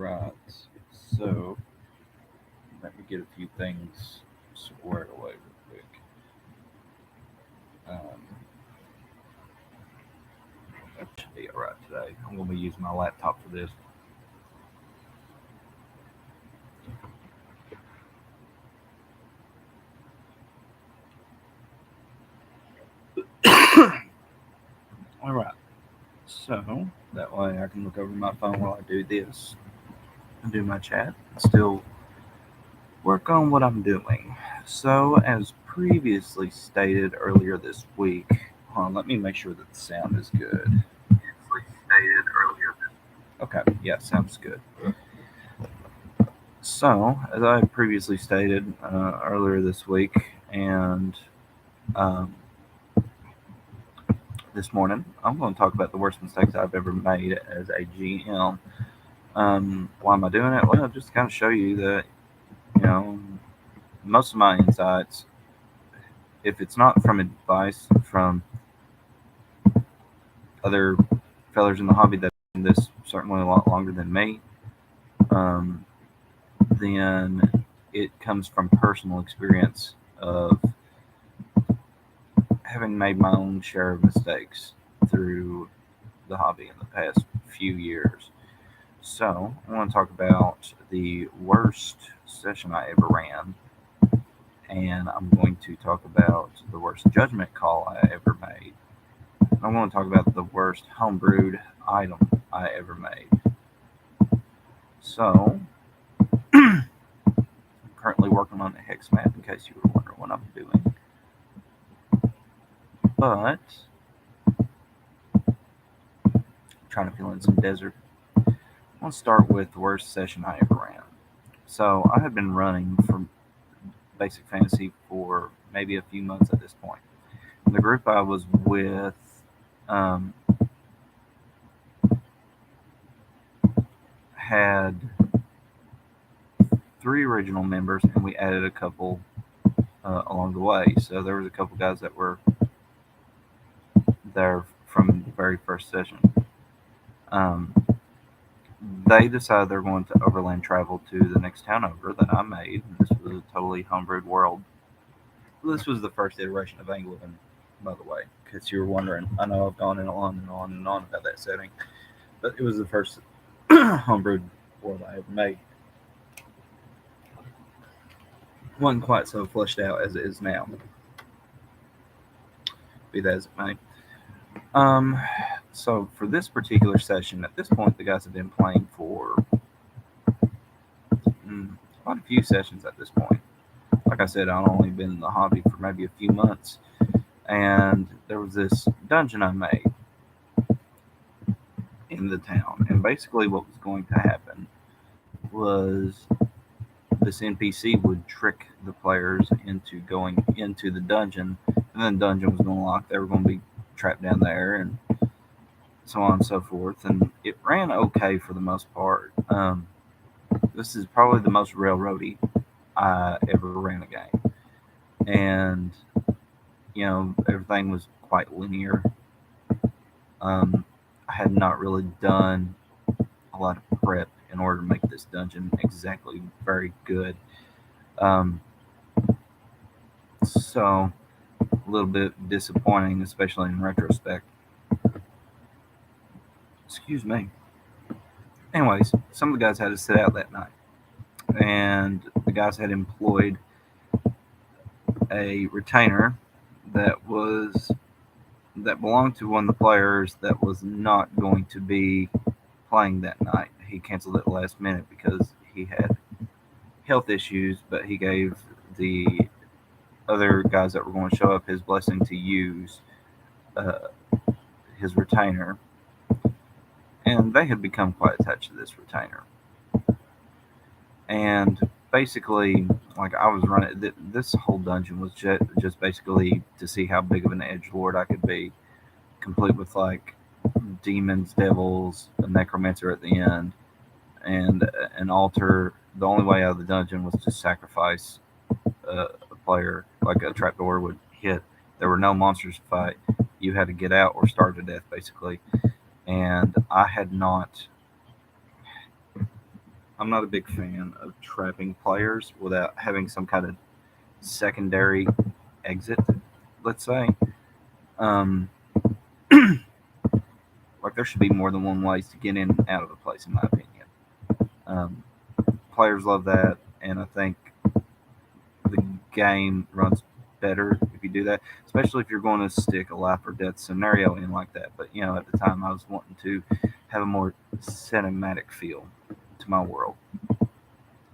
Right. So let me get a few things squared away real quick. Um, that should be all right today. I'm going to be using my laptop for this. All right. So that way I can look over my phone while I do this and do my chat and still work on what I'm doing. So, as previously stated earlier this week, hold on, let me make sure that the sound is good. Okay, yeah, sounds good. So, as I previously stated earlier this week and um, this morning, I'm going to talk about the worst mistakes I've ever made as a GM. Why am I doing it? Well, just to kind of show you that, you know, most of my insights, if it's not from advice from other fellers in the hobby that have been this certainly a lot longer than me, um, then it comes from personal experience of having made my own share of mistakes through the hobby in the past few years. So, I want to talk about the worst session I ever ran, and I'm going to talk about the worst judgment call I ever made. I want to talk about the worst homebrewed item I ever made. So, I'm currently working on a hex map in case you were wondering what I'm doing. But, I'm trying to fill in some desert. I want to start with the worst session I ever ran. So, I had been running for Basic Fantasy for maybe a few months at this point. The group I was with um, had 3 original members, and we added a couple along the way. So there was a couple guys that were there from the very first session. Um, they decided they're going to overland travel to the next town over that I made. This was a totally homebrewed world. This was the first iteration of Anglovan, by the way, because you were wondering. I know I've gone on and on and on about that setting, but it was the first homebrewed world I ever made. Wasn't quite so fleshed out as it is now, be that as it may. Um, so for this particular session, at this point, the guys have been playing for quite a few sessions at this point. Like I said, I've only been in the hobby for maybe a few months, and there was this dungeon I made in the town, and basically what was going to happen was this NPC would trick the players into going into the dungeon, and then the dungeon was going to lock. They were going to be trapped down there, and so on and so forth. And it ran okay for the most part. This is probably the most railroady I ever ran a game, and everything was quite linear. I had not really done a lot of prep in order to make this dungeon exactly very good. Um, so a little bit disappointing, especially in retrospect. Excuse me. Anyways, some of the guys had to sit out that night, and the guys had employed a retainer that belonged to one of the players that was not going to be playing that night. He canceled at the last minute because he had health issues, but he gave the other guys that were going to show up his blessing to use uh, his retainer, and they had become quite attached to this retainer. And basically, like I was running, this whole dungeon was just basically to see how big of an edge lord I could be, complete with like demons, devils, a necromancer at the end, and an altar. The only way out of the dungeon was to sacrifice a player, like a trapdoor would hit. There were no monsters to fight. You had to get out or starve to death, basically. And I had not I'm not a big fan of trapping players without having some kind of secondary exit, let's say. Um, like there should be more than one ways to get in and out of a place, in my opinion. Um, Players love that, and I think the game runs better if you do that, especially if you're going to stick a life or death scenario in like that. But at the time, I was wanting to have a more cinematic feel to my world,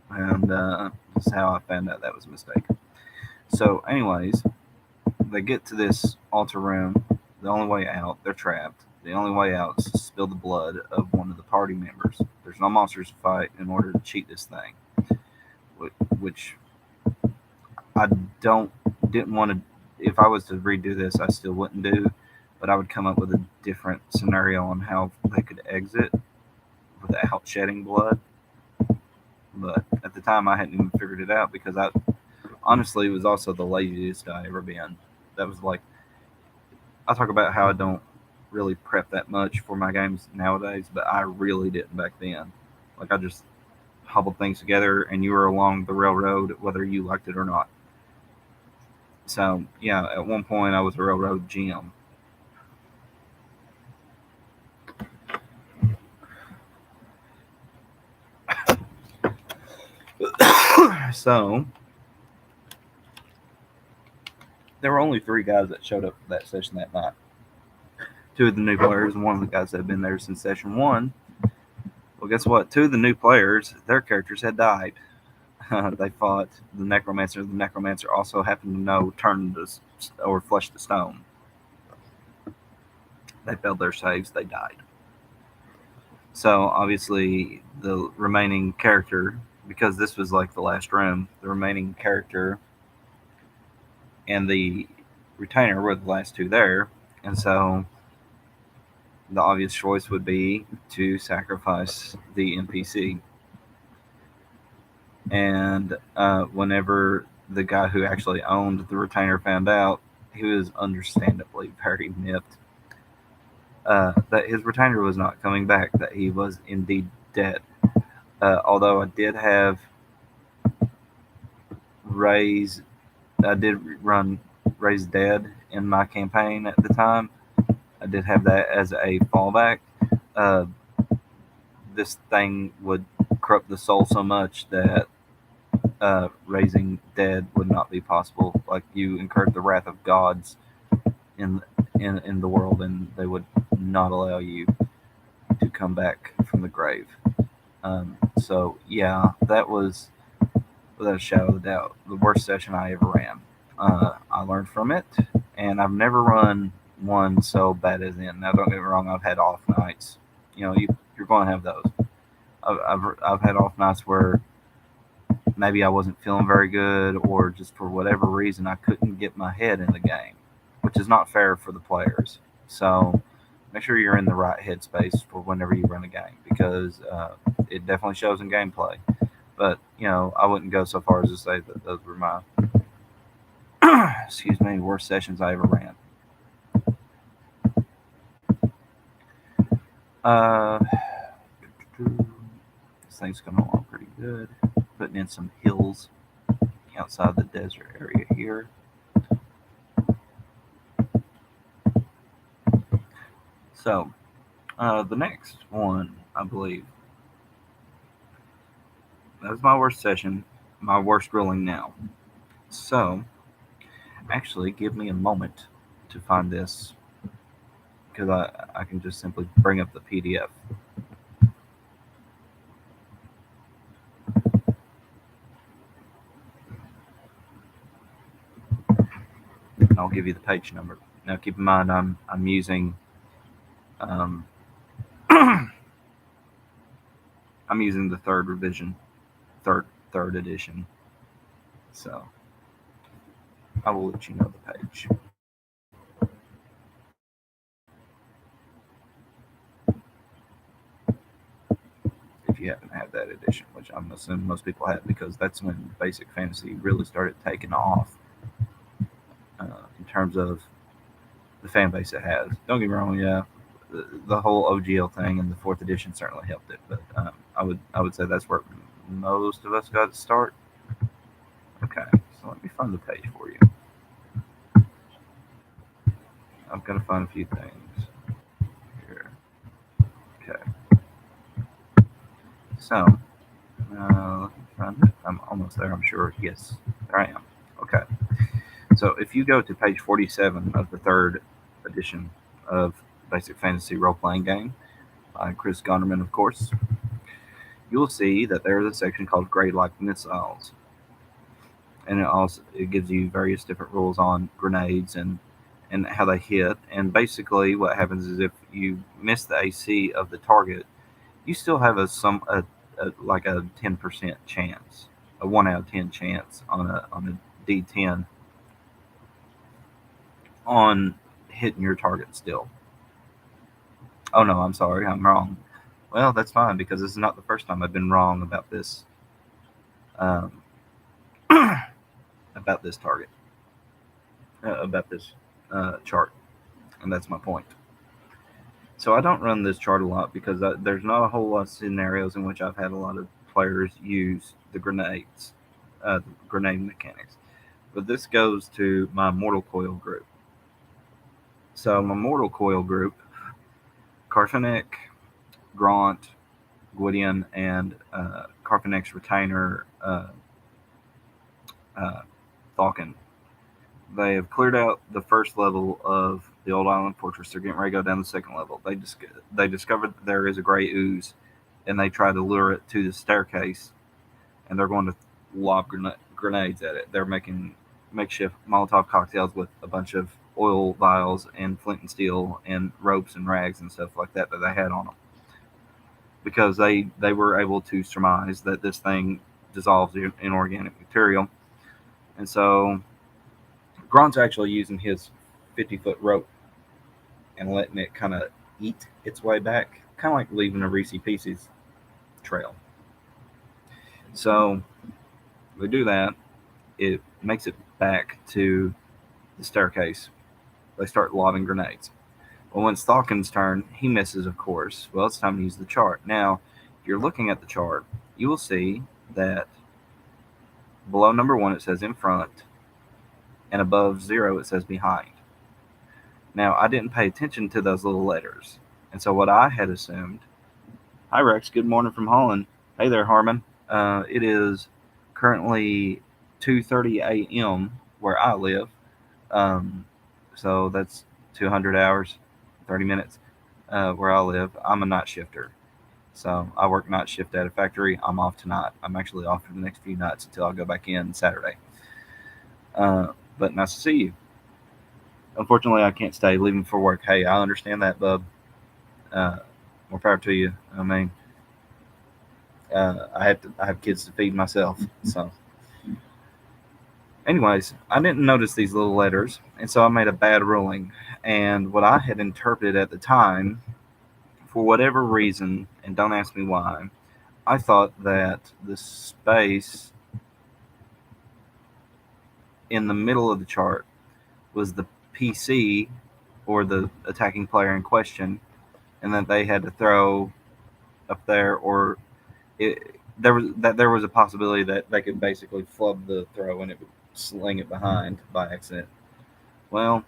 and that's how I found out that was a mistake. So, anyways, they get to this altar room. The only way out, they're trapped. The only way out is to spill the blood of one of the party members. There's no monsters to fight in order to cheat this thing, which I don't didn't want to. If I was to redo this, I still wouldn't do, but I would come up with a different scenario on how they could exit without shedding blood. But at the time, I hadn't even figured it out because I honestly was also the laziest I ever been. That was like I talk about how I don't really prep that much for my games nowadays, but I really didn't back then. Like I just hobbled things together, and you were along the railroad whether you liked it or not. So yeah, at one point I was a railroad GM. So there were only three guys that showed up for that session that night. Two of the new players and one of the guys that had been there since session one. Well, guess what? Two of the new players, their characters had died. They fought the necromancer. The necromancer also happened to know turn to or flesh to stone. They failed their saves. They died. So obviously, the remaining character, because this was like the last room, the remaining character and the retainer were the last two there, and so the obvious choice would be to sacrifice the NPC. And whenever the guy who actually owned the retainer found out, he was understandably very miffed that his retainer was not coming back, that he was indeed dead. Although raise, I did run raise dead in my campaign at the time. I did have that as a fallback. Uh, this thing would corrupt the soul so much that raising dead would not be possible. Like you incurred the wrath of gods in in the world, and they would not allow you to come back from the grave. So yeah, that was without a shadow of a doubt the worst session I ever ran. I learned from it, and I've never run one so bad as in. Now, don't get me wrong, I've had off nights. You're going to have those. I've had off nights where maybe I wasn't feeling very good, or just for whatever reason I couldn't get my head in the game, which is not fair for the players. So make sure you're in the right headspace for whenever you run a game, because it definitely shows in gameplay. But I wouldn't go so far as to say that those were my excuse me, worst sessions I ever ran. Uh, this thing's coming along pretty good. Putting in some hills outside the desert area here. So, the next one, I believe, that was my worst session, my worst rolling now. So, actually, give me a moment to find this, because I can just simply bring up the PDF. And I'll give you the page number. Now, keep in mind, I'm using um, I'm using the third revision, third edition. So I will let you know the page. If you haven't had that edition, which I'm assuming most people have, because that's when basic fantasy really started taking off in terms of the fan base it has. Don't get me wrong, yeah, the whole OGL thing and the fourth edition certainly helped it, but I would say that's where most of us got to start. Okay, so let me find the page for you. I've got to find a few things here. Okay, so let me find it. I'm almost there. I'm sure. Yes, there I am. Okay, so if you go to page 47 of the third edition of Basic Fantasy Role Playing Game by Chris Gunnerman, of course, you will see that there is a section called Grade Like Missiles, and it gives you various different rules on grenades and how they hit. And basically, what happens is if you miss the AC of the target, you still have a like a 10% chance, a 1 out of 10 chance on a D10 on hitting your target still. Oh no, I'm sorry, I'm wrong. Well, that's fine because this is not the first time I've been wrong um, about this target, about this chart, and that's my point. So I don't run this chart a lot because there's not a whole lot of scenarios in which I've had a lot of players use the grenade mechanics. But this goes to my Mortal Coil group. So my Mortal Coil group, Carfanek, Grant, Gwydion, and Carfanek's retainer, uh, Falcon. They have cleared out the first level of the Old Island Fortress. They're getting ready to go down the second level. They discovered that there is a gray ooze, and they try to lure it to the staircase, and they're going to lob grenades at it. They're making makeshift Molotov cocktails with a bunch of oil vials and flint and steel and ropes and rags and stuff like that they had on them, because they were able to surmise that this thing dissolves in organic material. And so Grant's actually using his 50-foot rope and letting it kind of eat its way back, kind of like leaving a Reese Pieces trail. So we do that. It makes it back to the staircase. They start lobbing grenades. Well, when it's Falcon's turn, he misses, of course. Well, it's time to use the chart. Now, if you're looking at the chart, you will see that below number 1 it says in front, and above 0 it says behind. Now, I didn't pay attention to those little letters, and so what I had assumed. Hi, Rex. Good morning from Holland. Hey there, Harmon. It is currently 2:30 a.m. where I live. So that's 200 hours, 30 minutes where I live. I'm a night shifter. So I work night shift at a factory. I'm off tonight. I'm actually off for the next few nights until I go back in Saturday. But nice to see you. Unfortunately, I can't stay leaving for work. Hey, I understand that, bub. More power to you. I mean, I have kids to feed myself. So, anyways, I didn't notice these little letters, and so I made a bad ruling. And what I had interpreted at the time, for whatever reason, and don't ask me why, I thought that the space in the middle of the chart was the PC or the attacking player in question, and that they had to throw up there, or there was a possibility that they could basically flub the throw and it would sling it behind by accident. Well,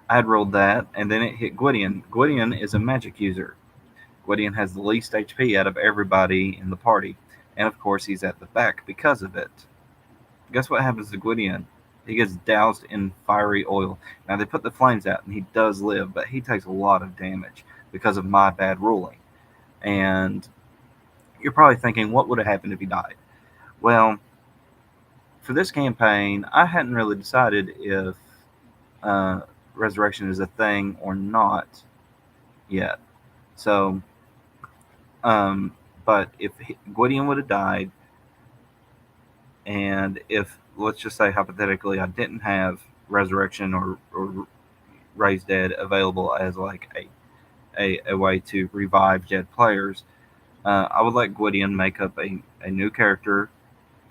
I had rolled that, and then it hit Gwydion. Gwydion is a magic user. Gwydion has the least HP out of everybody in the party, and of course he's at the back because of it. Guess what happens to Gwydion? He gets doused in fiery oil. Now they put the flames out, and he does live, but he takes a lot of damage because of my bad ruling. And you're probably thinking, what would have happened if he died? Well, for this campaign, I hadn't really decided if resurrection is a thing or not yet. So, but if Gwydion would have died, and if, let's just say hypothetically, I didn't have resurrection or raise dead available as like a way to revive dead players, I would let Gwydion make up a new character.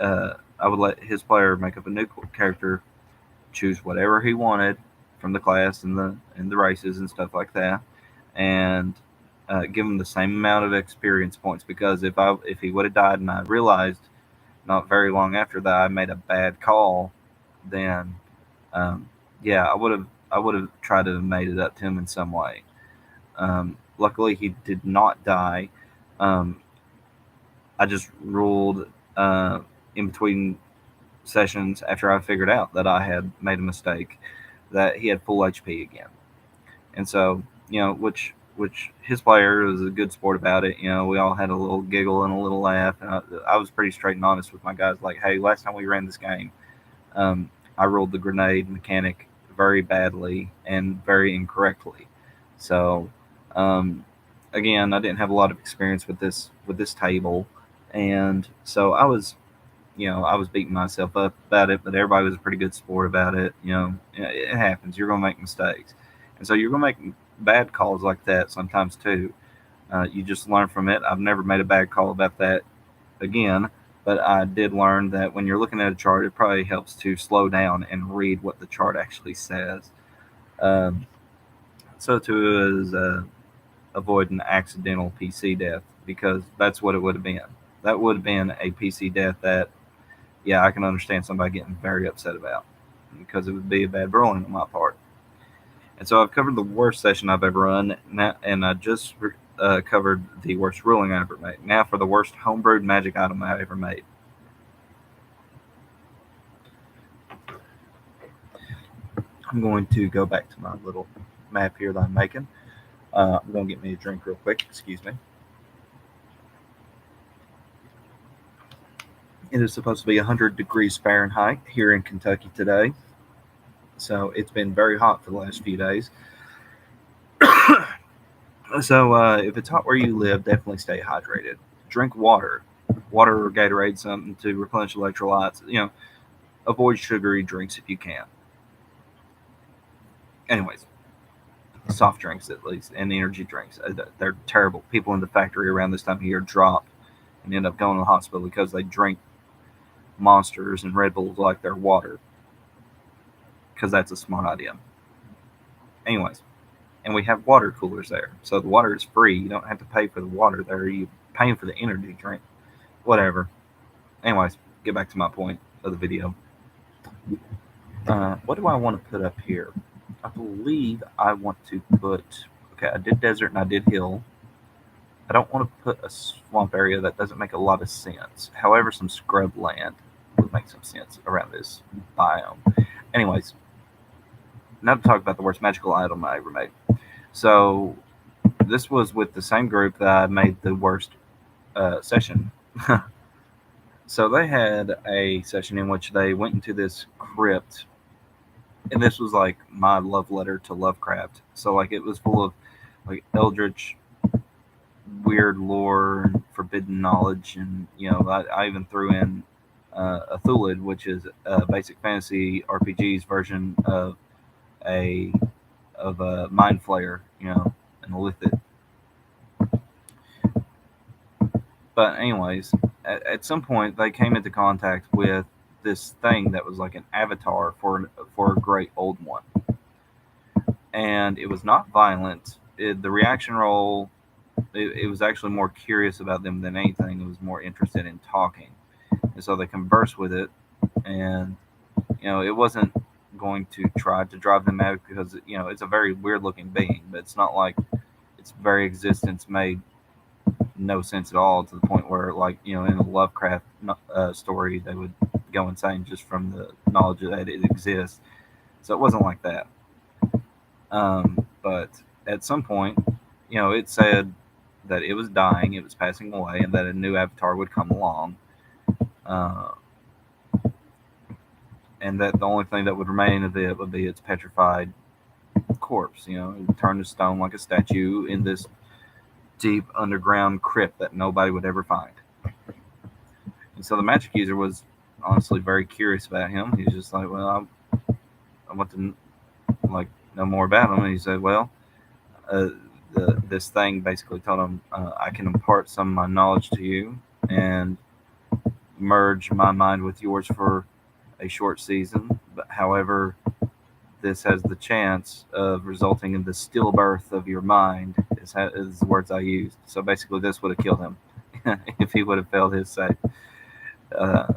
I would let his player make up a new character, choose whatever he wanted from the class and the races and stuff like that, and give him the same amount of experience points, because if he would have died and I realized not very long after that I made a bad call, then um, yeah, I would have tried to have made it up to him in some way. Luckily, he did not die. Um, I just ruled in between sessions after I figured out that I had made a mistake that he had full HP again, and so which his player was a good sport about it. We all had a little giggle and a little laugh, and I was pretty straight and honest with my guys. Like, hey, last time we ran this game, um, I ruled the grenade mechanic very badly and very incorrectly. So, um, again, I didn't have a lot of experience with this table, and so I was beating myself up about it, but everybody was a pretty good sport about it. It happens. You're gonna make mistakes, and so you're gonna make bad calls like that sometimes too. You just learn from it. I've never made a bad call about that again, but I did learn that when you're looking at a chart, it probably helps to slow down and read what the chart actually says. Um, so too is avoid an accidental PC death, because that's what it would have been. That would have been a PC death that, yeah, I can understand somebody getting very upset about, because it would be a bad rolling on my part. And so I've covered the worst session I've ever run, and I just covered the worst ruling I ever made. Now for the worst homebrewed magic item I ever made. I'm going to go back to my little map here that I'm making. I'm going to get me a drink real quick. Excuse me. It is supposed to be 100 degrees Fahrenheit here in Kentucky today. So it's been very hot for the last few days. So if it's hot where you live, definitely stay hydrated. Drink water. Water or Gatorade, something to replenish electrolytes. Avoid sugary drinks if you can. Anyways, soft drinks at least, and energy drinks. They're terrible. People in the factory around this time of year drop and end up going to the hospital because they drink Monsters and Red Bulls like they're water, because that's a smart idea. Anyways, and we have water coolers there, so the water is free. You don't have to pay for the water there. You're paying for the energy drink. Whatever. Anyways, get back to my point of the video. What do I want to put up here? I believe I want to put. Okay, I did desert and I did hill. I don't want to put a swamp area. That doesn't make a lot of sense. However, some scrub land would make some sense around this biome. Anyways, now to talk about the worst magical item I ever made. So this was with the same group that I made the worst session. So they had a session in which they went into this crypt, and this was like my love letter to Lovecraft. So like it was full of like eldritch, weird lore, and forbidden knowledge, and I even threw in a Thulid, which is a basic fantasy RPG's version a of a mind flayer, and a lithid. But anyways, at some point they came into contact with this thing that was like an avatar for a great old one, and it was not violent. The reaction roll, it was actually more curious about them than anything. It was more interested in talking, and so they conversed with it, and it wasn't going to try to drive them out, because it's a very weird looking being, but it's not like its very existence made no sense at all, to the point where, like, in a Lovecraft story, they would go insane just from the knowledge that it exists. So it wasn't like that. But at some point, it said that it was dying, it was passing away, and that a new avatar would come along. And that the only thing that would remain of it would be its petrified corpse. It would turn to stone like a statue in this deep underground crypt that nobody would ever find. And so the magic user was honestly very curious about him. He was just like, well, I want to know more about him. And he said, well, this thing basically told him, I can impart some of my knowledge to you and merge my mind with yours for a short season. But however, this has the chance of resulting in the stillbirth of your mind, is the words I used. So basically, this would have killed him if he would have failed his safe. Uh,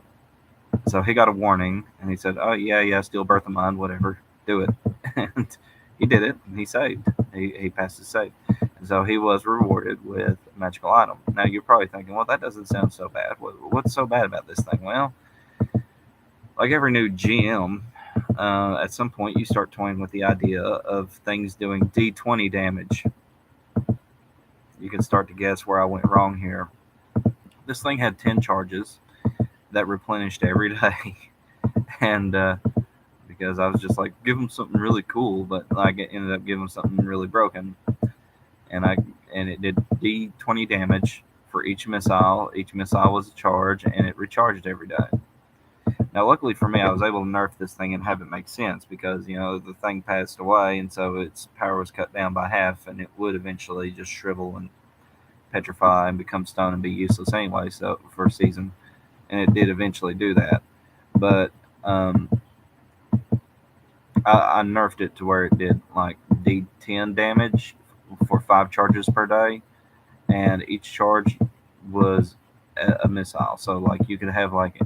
so he got a warning, and he said, "Oh yeah, stillbirth of mind, whatever, do it." And he did it, and he saved. He passed his safe, and so he was rewarded with a magical item. Now you're probably thinking, "Well, that doesn't sound so bad. What's so bad about this thing?" Well, like every new GM, at some point you start toying with the idea of things doing D20 damage. You can start to guess where I went wrong here. This thing had 10 charges that replenished every day. And because I was just like, give them something really cool, but I ended up giving them something really broken. And it did D20 damage for each missile. Each missile was a charge, and it recharged every day. Now, luckily for me, I was able to nerf this thing and have it make sense because, the thing passed away, and so its power was cut down by half, and it would eventually just shrivel and petrify and become stone and be useless anyway, so for a season. And it did eventually do that. But I nerfed it to where it did like D10 damage for 5 charges per day, and each charge was a missile. So, like, you could have like,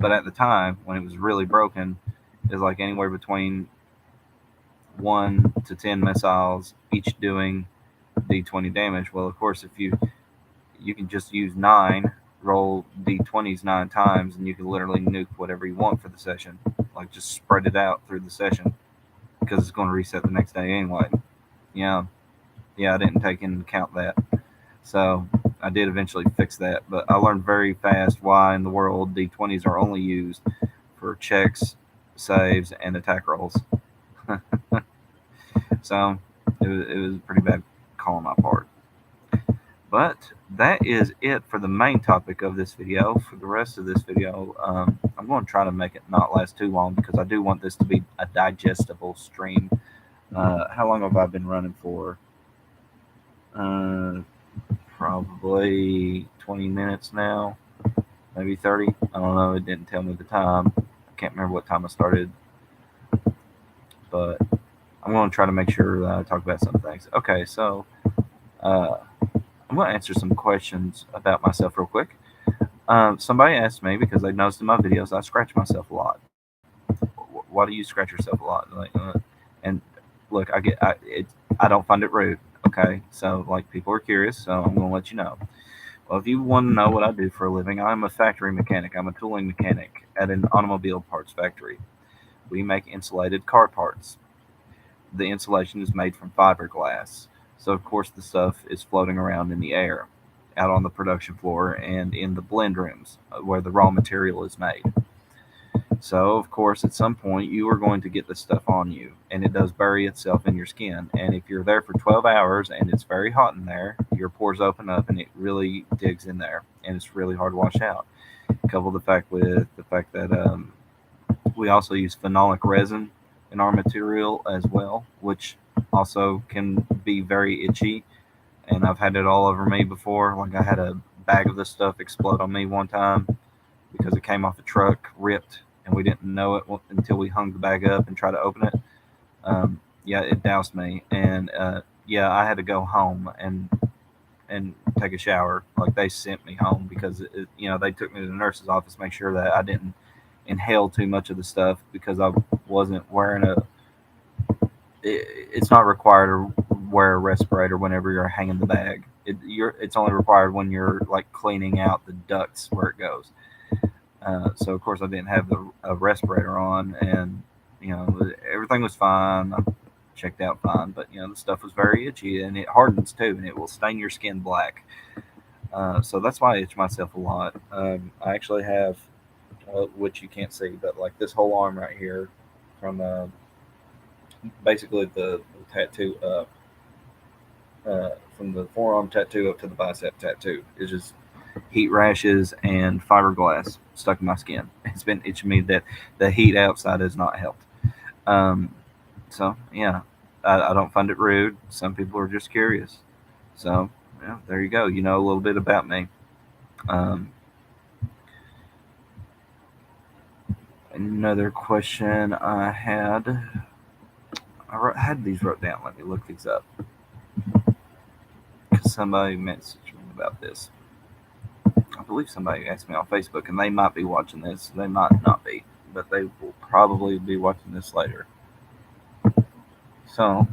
but at the time when it was really broken, it was like anywhere between 1 to 10 missiles, each doing D20 damage. Well, of course, if you can just use 9, roll D20s 9 times, and you can literally nuke whatever you want for the session. Like, just spread it out through the session because it's going to reset the next day anyway. Yeah, I didn't take into account that. So I did eventually fix that, but I learned very fast why in the world D20s are only used for checks, saves, and attack rolls. So it was a pretty bad call on my part. But that is it for the main topic of this video. For the rest of this video, I'm going to try to make it not last too long because I do want this to be a digestible stream. How long have I been running for? Probably 20 minutes now, maybe 30. I don't know. It didn't tell me the time. I can't remember what time I started. But I'm going to try to make sure that I talk about some things. Okay, so I'm going to answer some questions about myself real quick. Somebody asked me because they noticed in my videos I scratch myself a lot. Why do you scratch yourself a lot? And look, I don't find it rude. Okay, so like people are curious, so I'm going to let you know. Well, if you want to know what I do for a living, I'm a factory mechanic. I'm a tooling mechanic at an automobile parts factory. We make insulated car parts. The insulation is made from fiberglass. So, of course, the stuff is floating around in the air, out on the production floor and in the blend rooms where the raw material is made. So, of course, at some point, you are going to get this stuff on you, and it does bury itself in your skin. And if you're there for 12 hours and it's very hot in there, your pores open up and it really digs in there, and it's really hard to wash out. Couple the fact with the fact that we also use phenolic resin in our material as well, which also can be very itchy. And I've had it all over me before. Like I had a bag of this stuff explode on me one time because it came off a truck, ripped, and we didn't know it until we hung the bag up and tried to open it. Yeah, it doused me, and yeah, I had to go home and take a shower. Like they sent me home because they took me to the nurse's office to make sure that I didn't inhale too much of the stuff because I wasn't wearing it's not required to wear a respirator whenever you're hanging the bag. It's only required when you're like cleaning out the ducts where it goes. So of course I didn't have a respirator on, and everything was fine. I checked out fine, but the stuff was very itchy, and it hardens too, and it will stain your skin black. So that's why I itch myself a lot. I actually have, which you can't see, but like this whole arm right here, from basically the tattoo up, from the forearm tattoo up to the bicep tattoo, is just heat rashes and fiberglass stuck in my skin. It's been itching me that the heat outside has not helped. So yeah, I don't find it rude. Some people are just curious. So yeah, there you go. You know a little bit about me. Another question I had had these wrote down. Let me look these up because somebody messaged me about this. I believe somebody asked me on Facebook, and they might be watching this. They might not be, but they will probably be watching this later. So,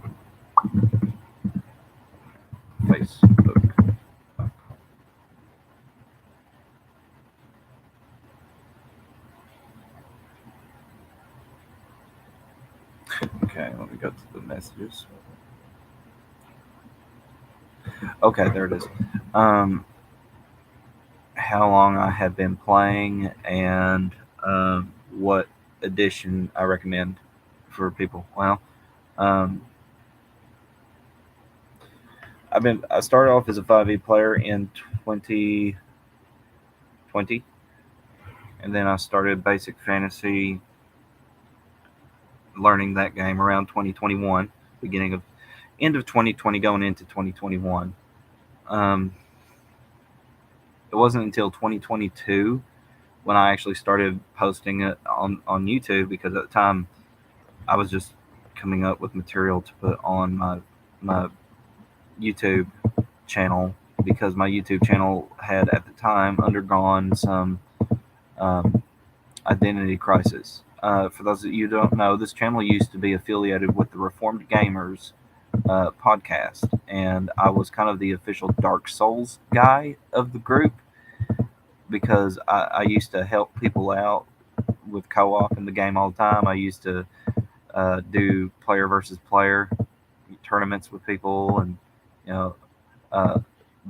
Facebook. Okay, let me go to the messages. Okay, there it is. How long I have been playing and what edition I recommend for people. Well, um, I started off as a 5e player in 2020, and then I started Basic Fantasy, learning that game around 2021, beginning of end of 2020, going into 2021. Um, it wasn't until 2022 when I actually started posting it on YouTube, because at the time I was just coming up with material to put on my YouTube channel, because my YouTube channel had at the time undergone some um, identity crisis. For those of you who don't know, this channel used to be affiliated with the Reformed Gamers podcast, and I was kind of the official Dark Souls guy of the group, because I used to help people out with co-op in the game all the time. I used to do player versus player tournaments with people, and you know, uh,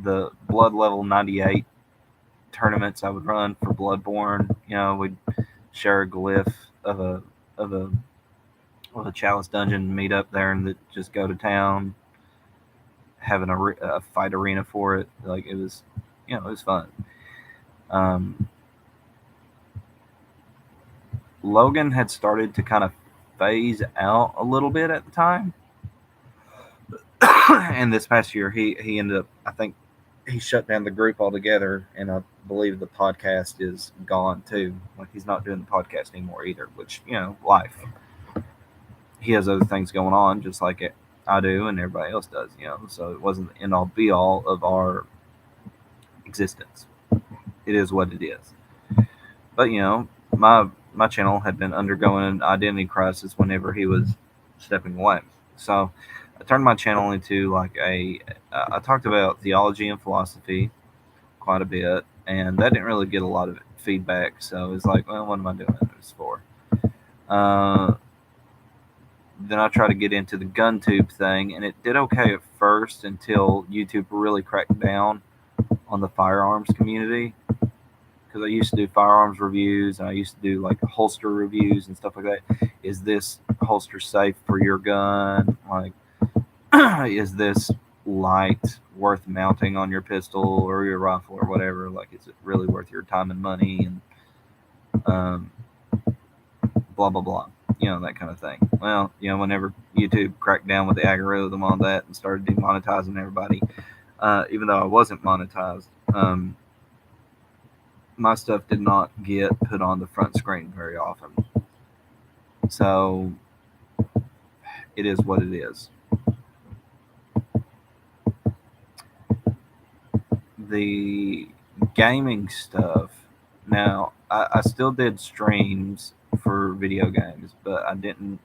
the blood level 98 tournaments I would run for Bloodborne. We'd share a glyph of of a of a chalice dungeon, meet up there, and just go to town, having a fight arena for it. Like, it was fun. Um, Logan had started to kind of phase out a little bit at the time, and this past year he ended up, I think, he shut down the group altogether, and I believe the podcast is gone too. Like, he's not doing the podcast anymore either, which, life. He has other things going on, just like I do, and everybody else does. So it wasn't the end all be all of our existence. It is what it is. But my channel had been undergoing an identity crisis whenever he was stepping away. So I turned my channel into like I talked about theology and philosophy quite a bit, and that didn't really get a lot of feedback. So it's like, well, what am I doing this for? Then I tried to get into the GunTube thing, and it did okay at first until YouTube really cracked down on the firearms community. Because I used to do firearms reviews, and I used to do like holster reviews and stuff like that. Is this holster safe for your gun? Like, is this light worth mounting on your pistol or your rifle or whatever? Like, is it really worth your time and money? And blah blah blah, that kind of thing. Well, whenever YouTube cracked down with the algorithm on that and started demonetizing everybody, even though I wasn't monetized, my stuff did not get put on the front screen very often. So it is what it is. The gaming stuff, now I still did streams for video games, but I didn't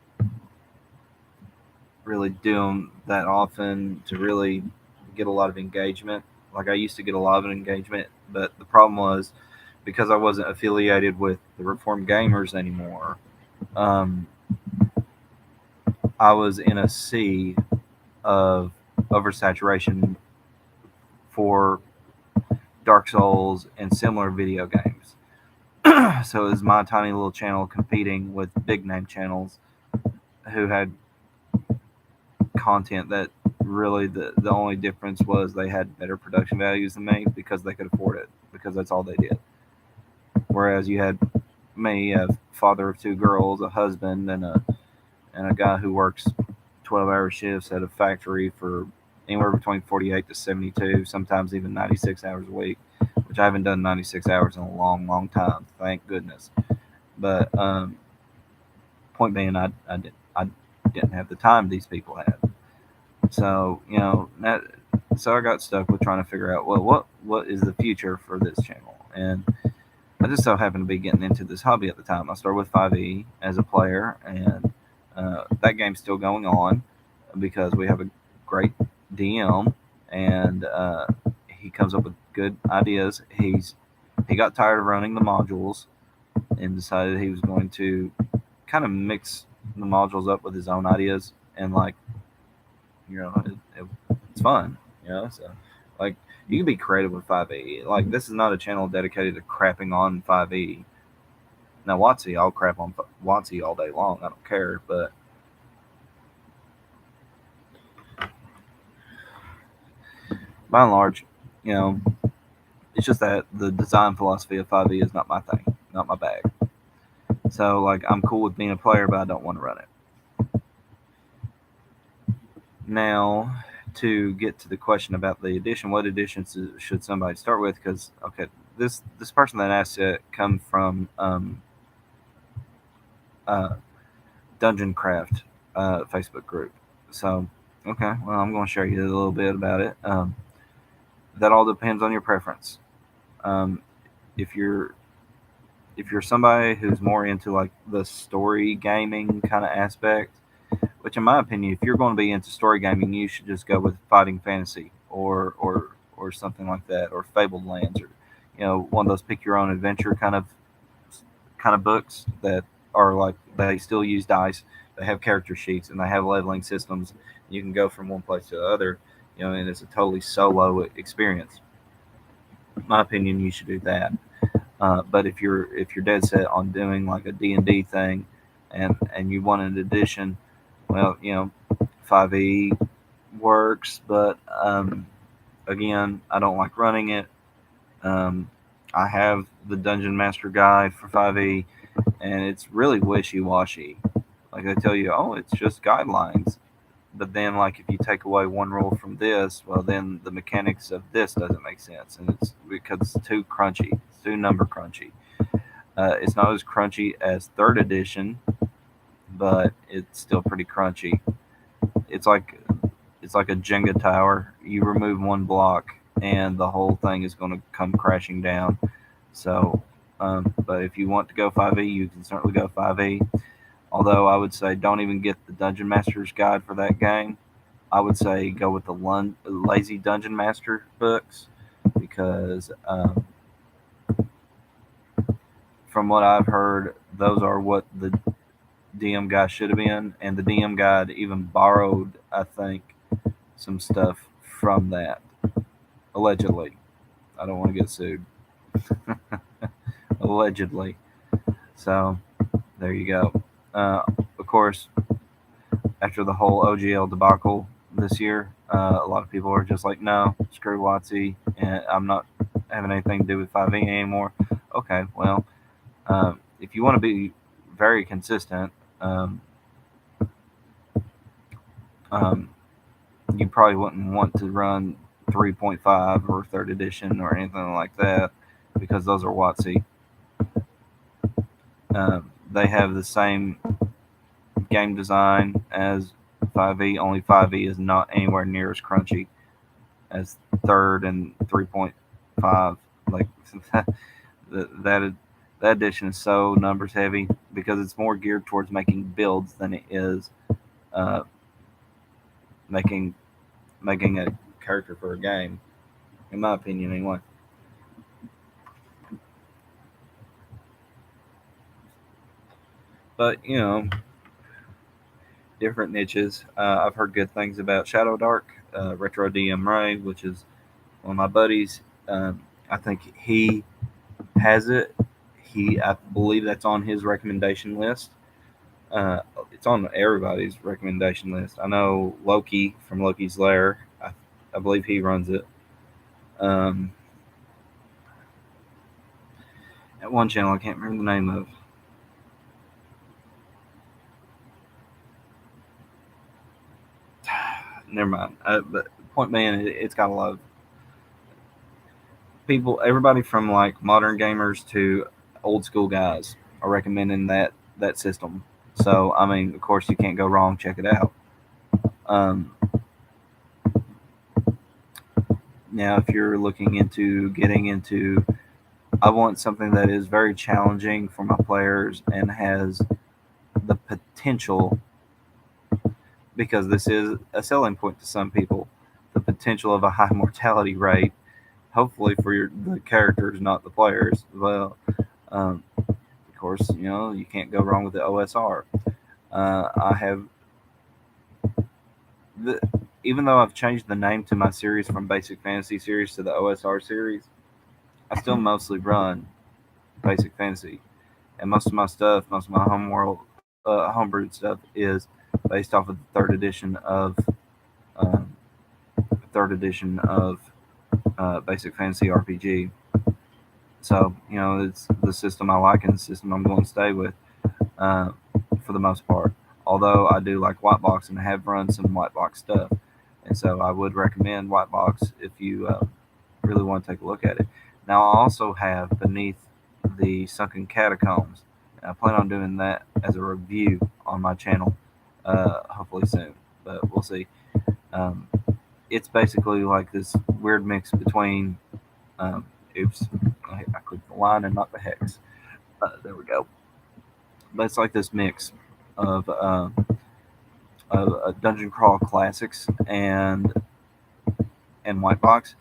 really do them that often to really get a lot of engagement. Like, I used to get a lot of engagement, but the problem was, because I wasn't affiliated with the Reformed Gamers anymore, I was in a sea of oversaturation for Dark Souls and similar video games. So it was my tiny little channel competing with big name channels who had content that really the only difference was they had better production values than me, because they could afford it, because that's all they did. Whereas you had me, a father of two girls, a husband, and a guy who works 12-hour shifts at a factory for anywhere between 48 to 72, sometimes even 96 hours a week, which I haven't done 96 hours in a long, long time, thank goodness. But point being, I didn't have the time these people had. So so I got stuck with trying to figure out, well, what is the future for this channel. And I just so happened to be getting into this hobby at the time. I started with 5e as a player, and that game's still going on because we have a great DM, and he comes up with good ideas. He got tired of running the modules and decided he was going to kind of mix the modules up with his own ideas, and like it's fun, So like you can be creative with 5e. Like this is not a channel dedicated to crapping on 5e. Now WotC, I'll crap on WotC all day long. I don't care, but by and large, it's just that the design philosophy of 5e is not my thing, not my bag. So like I'm cool with being a player, but I don't want to run it. Now, to get to the question about the edition, what editions should somebody start with? Because this person that asked it come from Dungeon Craft Facebook group. So okay, well I'm going to share you a little bit about it. That all depends on your preference. If you're somebody who's more into like the story gaming kind of aspect, which in my opinion, if you're going to be into story gaming, you should just go with Fighting Fantasy or something like that, or Fabled Lands, or one of those pick your own adventure kind of books that are like they still use dice, they have character sheets, and they have leveling systems. You can go from one place to the other, and it's a totally solo experience. In my opinion, you should do that. But if you're dead set on doing like a D&D thing, and you want an edition, well, 5e works, but again, I don't like running it. I have the Dungeon Master Guide for 5e, and it's really wishy-washy. Like they tell you, oh, it's just guidelines, but then like if you take away one rule from this, well, then the mechanics of this doesn't make sense, and it's because it's too crunchy, it's too number crunchy. It's not as crunchy as third edition, but it's still pretty crunchy. It's like a Jenga tower. You remove one block, and the whole thing is going to come crashing down. So, but if you want to go 5e, you can certainly go 5e. Although I would say don't even get the Dungeon Master's Guide for that game. I would say go with the Lazy Dungeon Master books, because from what I've heard, those are what the DM guide should have been, and the DM guide even borrowed, I think, some stuff from that, allegedly. I don't want to get sued. Allegedly. So there you go. Of course, after the whole OGL debacle this year, a lot of people are just like, no, screw WotC, and I'm not having anything to do with 5e anymore. Okay, well, if you want to be very consistent, you probably wouldn't want to run 3.5 or third edition or anything like that, because those are WotC. They have the same game design as 5e, only 5e is not anywhere near as crunchy as third and 3.5. Like that edition is so numbers heavy because it's more geared towards making builds than it is making a character for a game, in my opinion, anyway. But different niches. I've heard good things about Shadow Dark, Retro DM Ray, which is one of my buddies. I think he has it. I believe that's on his recommendation list. It's on everybody's recommendation list. I know Loki from Loki's Lair. I believe he runs it. At one channel, I can't remember the name of. Never mind. But point being, it's got a lot of people. Everybody from like modern gamers to old school guys are recommending that system. So I mean, of course, you can't go wrong. Check it out. Um, Now, if you're looking into getting into, I want something that is very challenging for my players and has the potential, because this is a selling point to some people, the potential of a high mortality rate. Hopefully for the characters, not the players. Well, of course, you can't go wrong with the OSR. I have the, even though I've changed the name to my series from Basic Fantasy series to the OSR series, I still mostly run Basic Fantasy, and most of my stuff, most of my homebrewed stuff is based off of the um, third edition of Basic Fantasy RPG. So it's the system I like and the system I'm going to stay with uh, for the most part. Although I do like white box and have run some white box stuff, and so I would recommend white box if you really want to take a look at it. Now I also have Beneath the Sunken Catacombs. And I plan on doing that as a review on my channel, hopefully soon, but we'll see. Um, it's basically like this weird mix between, um, oops, I clicked the line and not the hex. There we go. But it's like this mix of dungeon crawl classics and white box,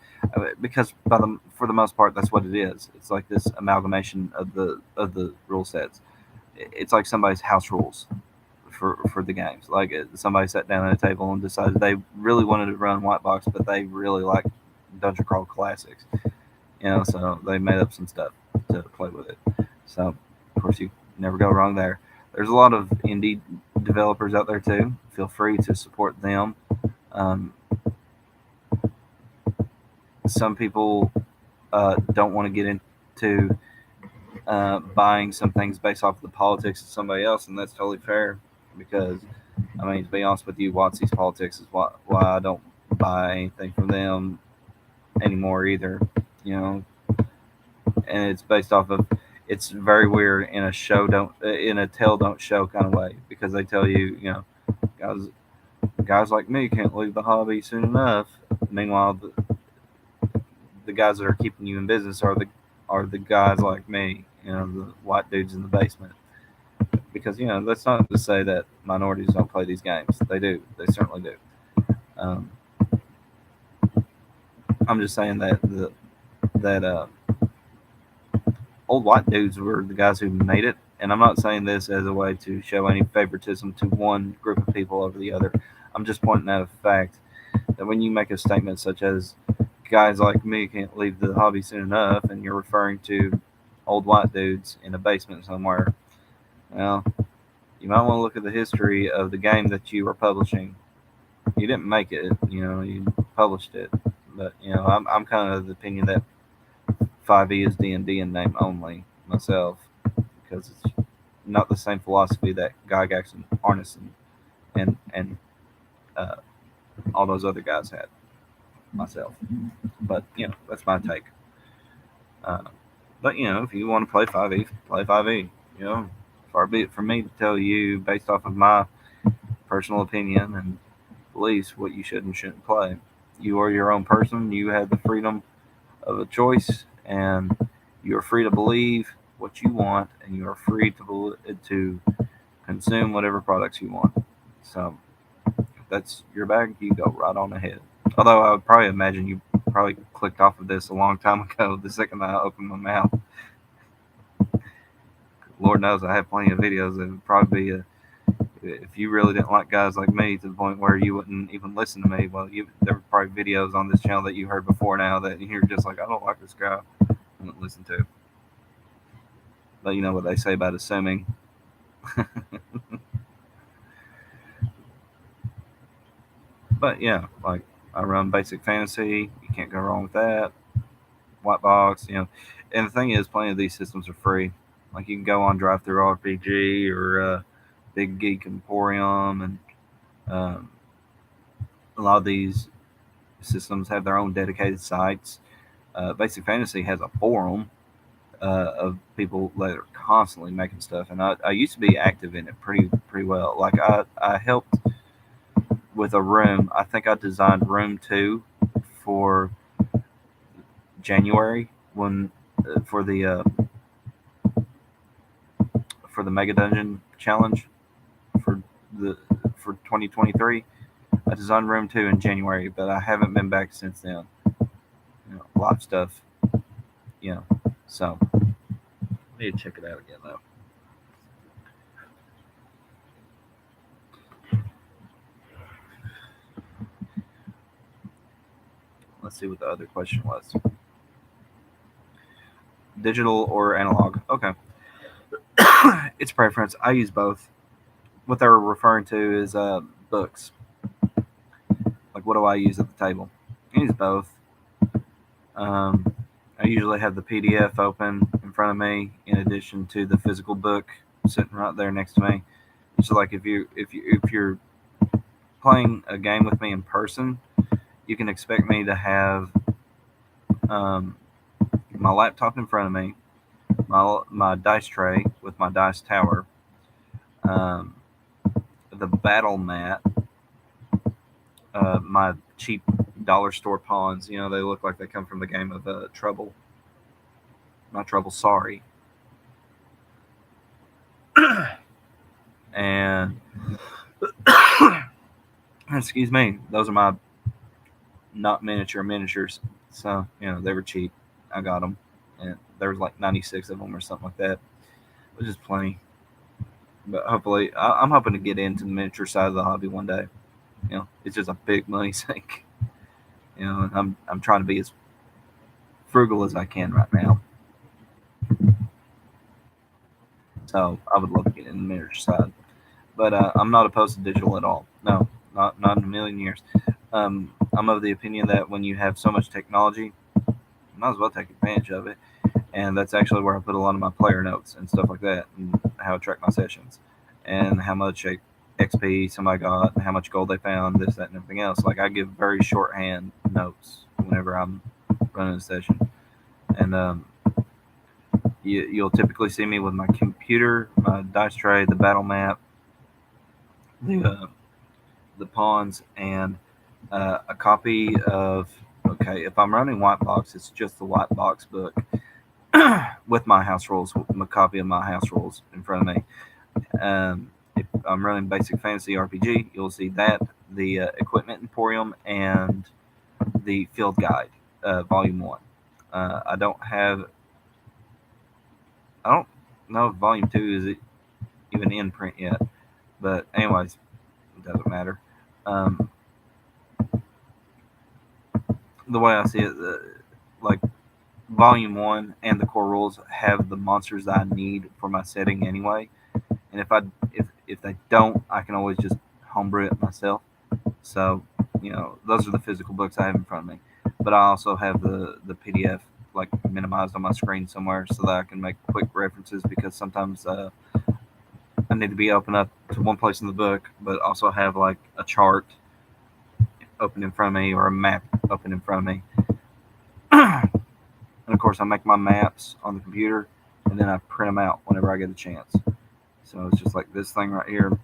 because for the most part that's what it is. It's like this amalgamation of the rule sets. It's like somebody's house rules for the games. Like somebody sat down at a table and decided they really wanted to run white box, but they really like dungeon crawl classics. So they made up some stuff to play with it. So of course you never go wrong there. There's a lot of indie developers out there too. Feel free to support them. Um, some people don't want to get into buying some things based off of the politics of somebody else, and that's totally fair. Because, I mean, to be honest with you, Watsy's politics is why I don't buy anything from them anymore either. You know, and it's based off of, it's very weird in a in a tell don't show kind of way, because they tell you, guys guys like me can't leave the hobby soon enough. Meanwhile, the guys that are keeping you in business are the guys like me, the white dudes in the basement. Because that's not to say that minorities don't play these games. They do. They certainly do. Um, I'm just saying that old white dudes were the guys who made it. And I'm not saying this as a way to show any favoritism to one group of people over the other. I'm just pointing out a fact that when you make a statement such as guys like me can't leave the hobby soon enough, and you're referring to old white dudes in a basement somewhere, well, you might want to look at the history of the game that you are publishing. You didn't make it, you published it. But I'm kind of the opinion that 5e is D&D in name only myself, because it's not the same philosophy that Gygax and Arneson and uh, all those other guys had myself. But that's my take. Uh, but if you want to play 5e, play 5e. Far be it from me to tell you based off of my personal opinion and beliefs what you should and shouldn't play. You are your own person. You have the freedom of a choice, and you are free to believe what you want, and you are free to consume whatever products you want. So if that's your bag, you go right on ahead. Although I would probably imagine you probably clicked off of this a long time ago the second I opened my mouth. Lord knows I have plenty of videos that would probably be if you really didn't like guys like me to the point where you wouldn't even listen to me. Well, there were probably videos on this channel that you heard before now that you're just like, I don't like this guy. I wouldn't listen to. But you know what they say about assuming. But yeah, like I run Basic Fantasy. You can't go wrong with that. White box, And the thing is, plenty of these systems are free. Like you can go on Drive Through RPG or Big Geek Emporium, and um, a lot of these systems have their own dedicated sites. Basic Fantasy has a forum of people that are constantly making stuff, and I used to be active in it pretty well. Like I helped with a room. I think I designed room 2 for January when for the Mega Dungeon challenge for the for 2023. I designed room 2 in January, but I haven't been back since then. A lot of stuff, you know. So I need to check it out again though. Let's see what the other question was. Digital or analog? Okay. It's preference. I use both. What they were referring to is books. Like, what do I use at the table? I use both. Um, I usually have the PDF open in front of me, in addition to the physical book sitting right there next to me. It's like if you're playing a game with me in person, you can expect me to have um, my laptop in front of me, my dice tray with my dice tower, um, the battle mat, my cheap dollar store pawns. They look like they come from the game of Trouble. Not Trouble, sorry. And excuse me, those are my not miniatures. So they were cheap. I got them, and there was like 96 of them or something like that, which is plenty. But hopefully, I'm hoping to get into the miniature side of the hobby one day. It's just a big money sink. And I'm trying to be as frugal as I can right now. So I would love to get in the miniature side, but I'm not opposed to digital at all. No, not in a million years. I'm of the opinion that when you have so much technology, you might as well take advantage of it. And that's actually where I put a lot of my player notes and stuff like that, and how I track my sessions, and how much XP somebody got, and how much gold they found, this, that, and everything else. Like, I give very shorthand notes whenever I'm running a session, and you'll typically see me with my computer, my dice tray, the battle map, the pawns, and a copy of. Okay, if I'm running white box, it's just the white box book with my house rules, with a copy of my house rules in front of me. If I'm running basic fantasy RPG, you'll see that, the equipment emporium, and the field guide, volume 1. I don't know if volume 2 is even in print yet, but anyways, it doesn't matter. The way I see it, like, volume 1 and the core rules have the monsters that I need for my setting anyway. And if they don't, I can always just homebrew it myself. So those are the physical books I have in front of me. But I also have the PDF like minimized on my screen somewhere so that I can make quick references, because sometimes I need to be open up to one place in the book, but also have like a chart open in front of me or a map open in front of me. And of course, I make my maps on the computer, and then I print them out whenever I get a chance. So it's just like this thing right here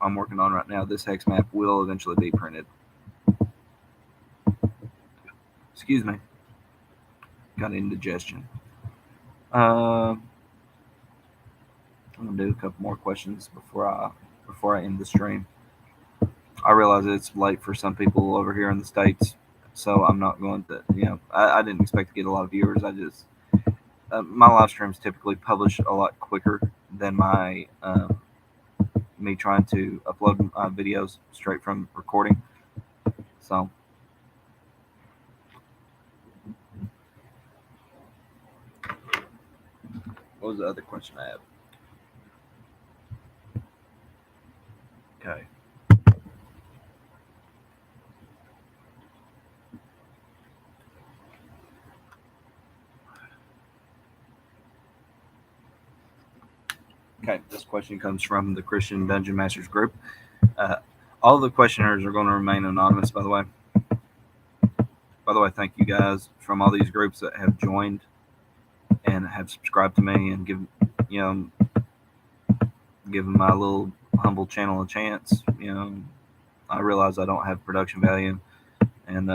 I'm working on right now. This hex map will eventually be printed. Excuse me. Got indigestion. I'm gonna do a couple more questions before I end the stream. I realize it's late for some people over here in the States, so I'm not going to. I didn't expect to get a lot of viewers. I just my live streams typically publish a lot quicker than my me trying to upload my videos straight from recording. So what was the other question I have? Okay. Okay, this question comes from the Christian Dungeon Masters group. All the questioners are going to remain anonymous, by the way. By the way, thank you guys from all these groups that have joined. and have subscribed to me and you know given my little humble channel a chance. I realize I don't have production value, and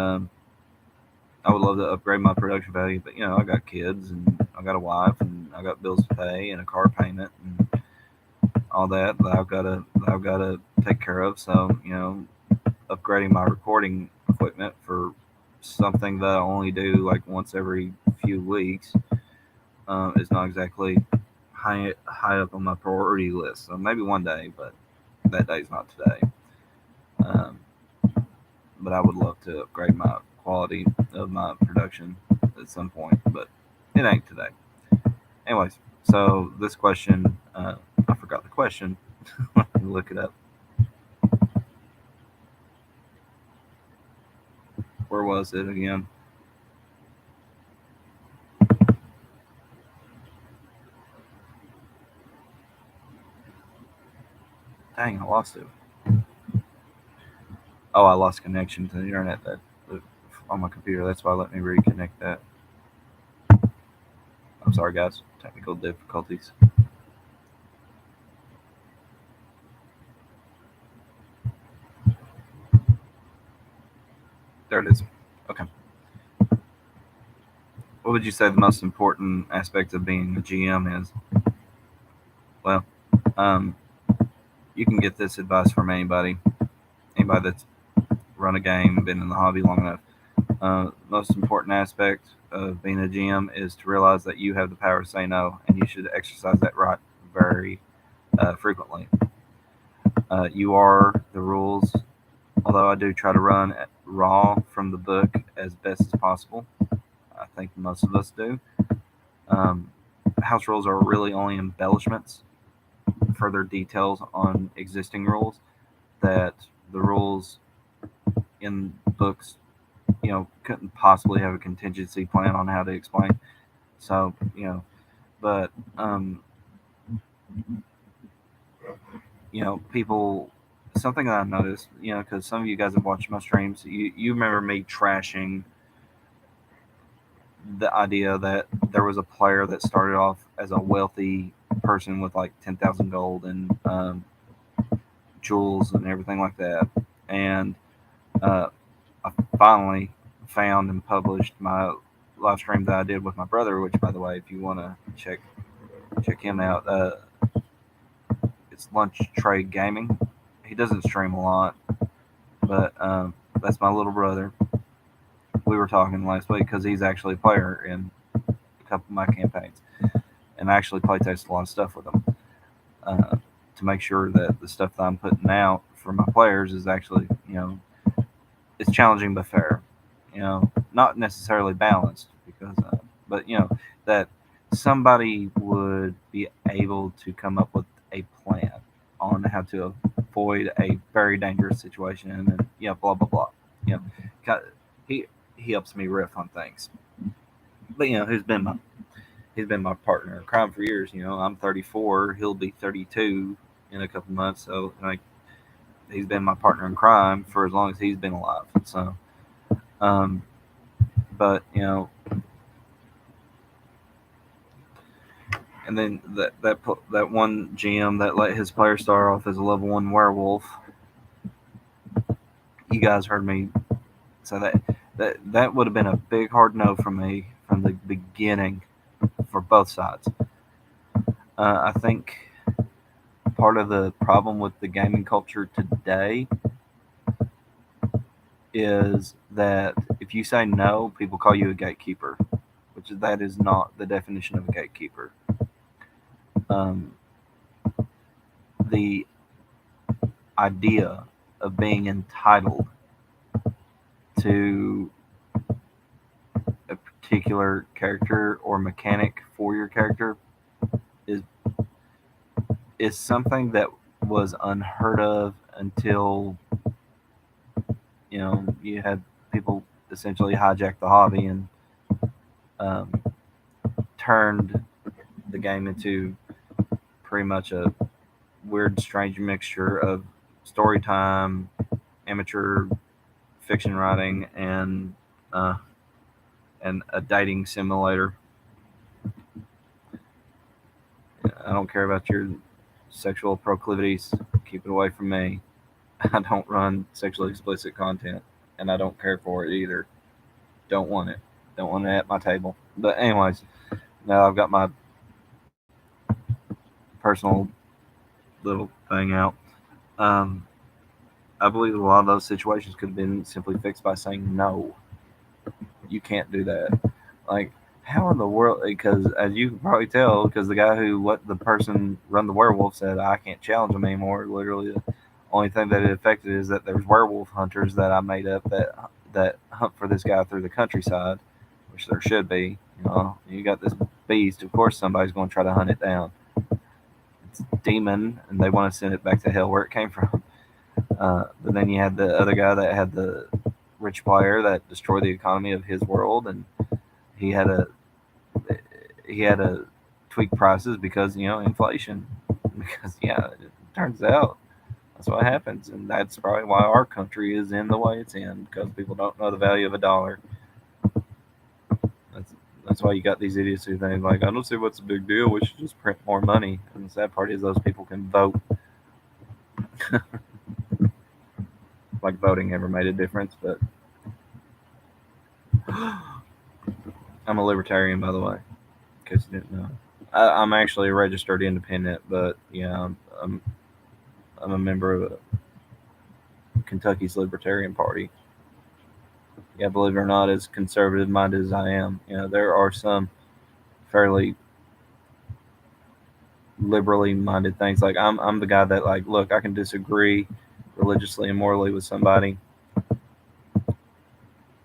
I would love to upgrade my production value, but I got kids and I got a wife and I got bills to pay and a car payment and all that I've got to take care of. So upgrading my recording equipment for something that I only do like once every few weeks is not exactly high up on my priority list. So maybe one day, but that day's not today. Um, but I would love to upgrade my quality of my production at some point, but it ain't today. Anyways, so this question, I forgot the question. Let me look it up. Where was it again? Dang, I lost it. Oh, I lost connection to the internet on my computer. That's why I let me reconnect that. I'm sorry, guys. Technical difficulties. There it is. Okay. What would you say the most important aspect of being a GM is? Well, um, you can get this advice from anybody that's run a game, been in the hobby long enough. Most important aspect of being a GM is to realize that you have the power to say no, and you should exercise that right very frequently. You are the rules, although I do try to run raw from the book as best as possible. I think most of us do. Um, House rules are really only embellishments, further details on existing rules that the rules in books, couldn't possibly have a contingency plan on how to explain. So, but people. Something that I noticed, because some of you guys have watched my streams, you remember me trashing the idea that there was a player that started off as a wealthy person with like 10,000 gold and jewels and everything like that, and uh, I finally found and published my live stream that I did with my brother. Which, by the way, if you want to check him out, it's Lunch Trade Gaming. He doesn't stream a lot, but that's my little brother. We were talking last week because he's actually a player in a couple of my campaigns, and I actually play test a lot of stuff with him uh, to make sure that the stuff that I'm putting out for my players is actually, it's challenging but fair. Not necessarily balanced because, but that somebody would be able to come up with a plan on how to avoid a very dangerous situation, and blah blah blah. You know, he he helps me riff on things. But he's been my partner in crime for years. I'm 34, he'll be 32 in a couple months, so like he's been my partner in crime for as long as he's been alive. So, um, but and then that one GM that let his player start off as a level 1 werewolf. You guys heard me say that would have been a big hard no from me from the beginning for both sides. I think part of the problem with the gaming culture today is that if you say no, people call you a gatekeeper, which that is not the definition of a gatekeeper. Um, the idea of being entitled to a particular character or mechanic for your character is is something that was unheard of until you had people essentially hijack the hobby and um, turned the game into pretty much a weird, strange mixture of story time, amateur fiction writing, and a dating simulator. I don't care about your sexual proclivities. Keep it away from me. I don't run sexually explicit content, and I don't care for it either. Don't want it. Don't want it at my table. But anyways, now I've got my personal little thing out. Um, I believe a lot of those situations could have been simply fixed by saying no. You can't do that. Like, how in the world? Because as you can probably tell, because the guy who let the person run the werewolf said I can't challenge him anymore. Literally, the only thing that it affected is that there's werewolf hunters that I made up that hunt for this guy through the countryside, which there should be. You got this beast. Of course, somebody's going to try to hunt it down. It's a demon, and they want to send it back to hell where it came from. But then you had the other guy that had the rich player that destroyed the economy of his world, and he had a he had to tweak prices because inflation. Because it turns out that's what happens, and that's probably why our country is in the way it's in because people don't know the value of a dollar. That's that's why you got these idiots who think like I don't see what's the big deal. We should just print more money. And the sad part is those people can vote. Like voting ever made a difference, but I'm a libertarian, by the way, in case you didn't know. I'm actually a registered independent, but I'm a member of Kentucky's Libertarian Party. Yeah, believe it or not, as conservative minded as I am, there are some fairly liberally minded things. Like I'm the guy that like, look, I can disagree religiously and morally with somebody,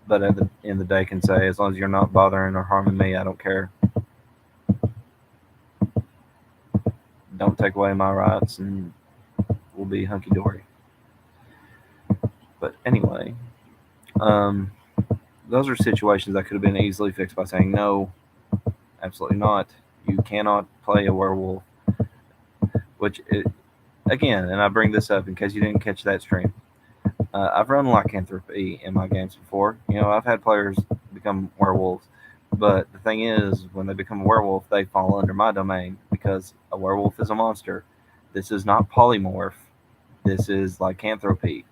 but at the end of the day, can say as long as you're not bothering or harming me, I don't care. Don't take away my rights, and we'll be hunky dory. But anyway, um, those are situations that could have been easily fixed by saying no, absolutely not. You cannot play a werewolf. Again, and I bring this up in case you didn't catch that stream. I've run lycanthropy in my games before. I've had players become werewolves, but the thing is, when they become a werewolf, they fall under my domain because a werewolf is a monster. This is not polymorph. This is lycanthropy.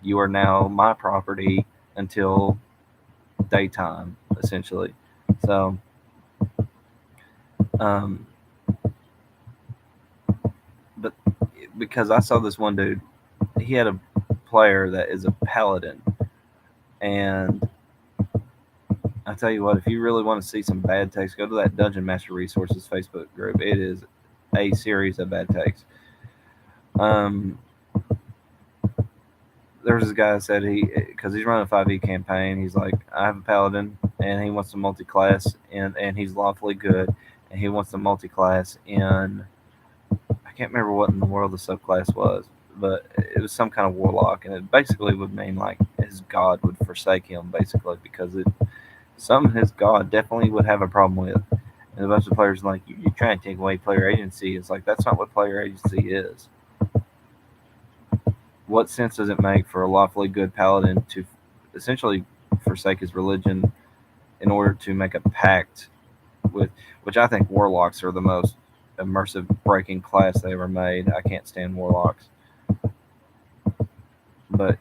You are now my property until daytime, essentially. So, um, but because I saw this one dude, he had a player that is a paladin, and I tell you what, if you really want to see some bad takes, go to that Dungeon Master Resources Facebook group. It is a series of bad takes. There was this guy that said because he's running a 5e campaign, he's like, I have a paladin, and he wants to multi-class, and he's lawfully good, and he wants to multi-class in, I can't remember what in the world the subclass was, but it was some kind of warlock, and it basically would mean like his god would forsake him, basically, because some his god definitely would have a problem with. And a bunch of players like, you're trying to take away player agency. It's like, that's not what player agency is. What sense does it make for a lawfully good paladin to essentially forsake his religion in order to make a pact with, which I think warlocks are the most immersive breaking class they ever made. I can't stand warlocks. But,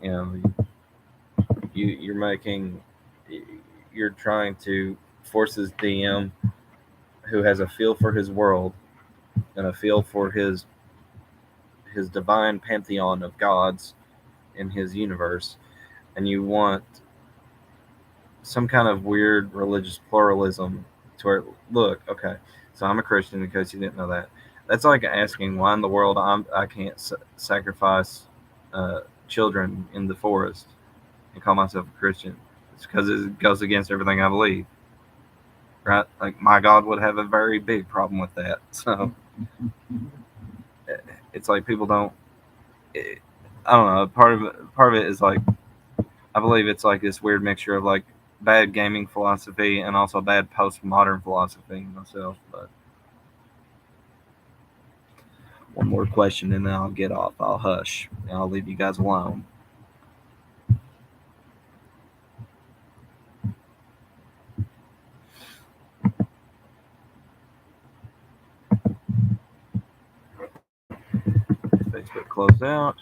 you're trying to force his DM who has a feel for his world and a feel for his divine pantheon of gods in his universe, and you want some kind of weird religious pluralism to where, look, okay, so I'm a Christian in case you didn't know that. That's like asking why in the world I can't sacrifice children in the forest and call myself a Christian. It's because it goes against everything I believe. Right? Like my God would have a very big problem with that. So it's like people don't. I don't know. Part of it is like, I believe it's like this weird mixture of like bad gaming philosophy and also bad postmodern philosophy myself. But one more question and then I'll get off. I'll hush and I'll leave you guys alone. Let's get closed out.